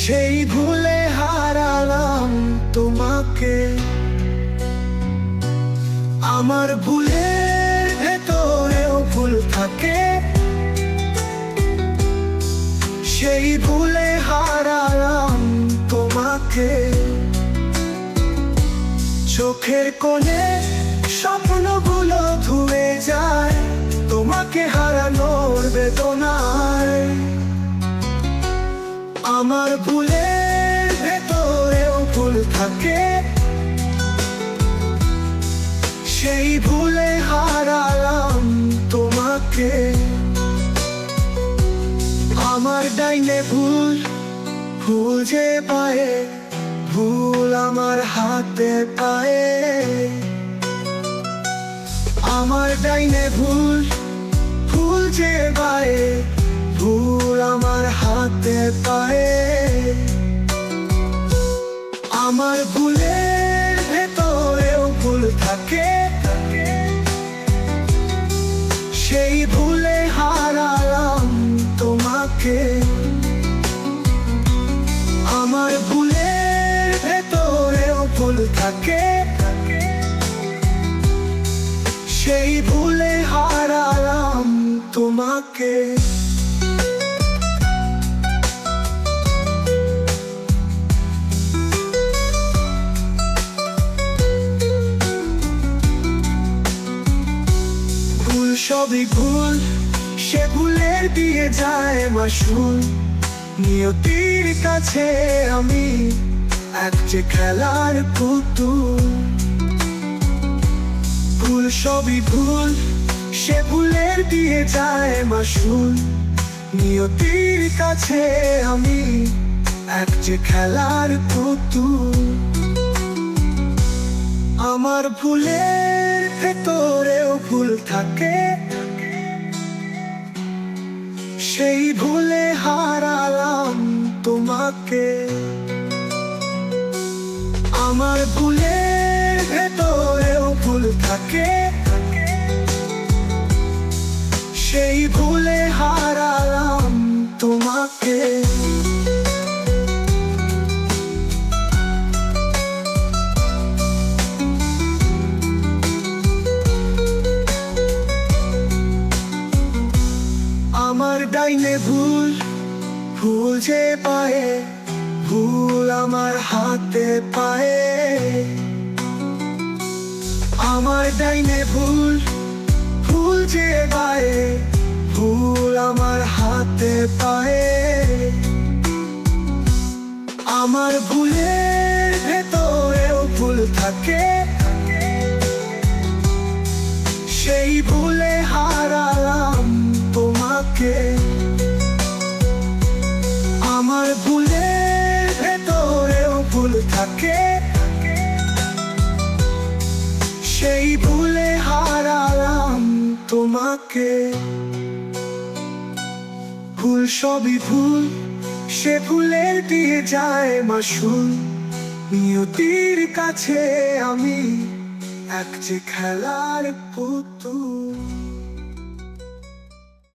সেই ভুলে হারালাম তোমাকে। আমার ভুলের ভেতরেও ভুল থাকে, সেই ভুলে হারালাম তোমাকে। চোখের কোণে স্বপ্নগুলো ধুয়ে যায় তোমাকে হারানোর বেদনায়। আমার ভুলের ভেতরেও ভুল থাকে, সেই ভুলে হারালাম তোমাকে। আমার ডাইনে ভুল, ভুল যে পায়ে, ভুল আমার হাতে পায়ে। আমার ডাইনে ভুল, ভুল যে পায়ে, ভুল আমার হাতে পায়ে। আমার ভুলের ভেতরেও ভুল থাকে, সেই ভুলে হারালাম তোমাকে। আমার ভুলের ভেতরেও ভুল থাকে, সেই ভুলে হারালাম তোমাকে। ভুল সবই ভুল, সে ভুলের দিয়ে যায় মাসুল। নিয়তির কাছে আমি এক যে খেলার পুতুল। ভুল সবই ভুল, সে ভুলের দিয়ে যায় মাসুল। নিয়তির কাছে আমি এক যে খেলার পুতুল। আমার ভুলের ভেতরেও ভুল থাকে, সেই ভুলে হারালাম তোমাকে। আমার ভুলের ভেতরেও ভুল থাকে, সেই ভুলে হারালাম তোমাকে। আমার ডাইনে ভুল, ভুল যে পায়ে, ভুল আমার হাতে পায়ে। আমার ডাইনে ভুল, ভুল যে পায়ে, ভুল আমার হাতে পায়ে। আমার ভুলের ভেতরেও ভুল থাকে, সেই ভুলে হারালাম তোমাকে। আমার ভুলের ভেতরেও ভুল থাকে, সেই ভুলে হারালাম তোমাকে। ভুল সবই ভুল, সে ভুলের দিয়ে যায় মাসুল। নিয়তির কাছে আমি এক যে খেলার পুতুল।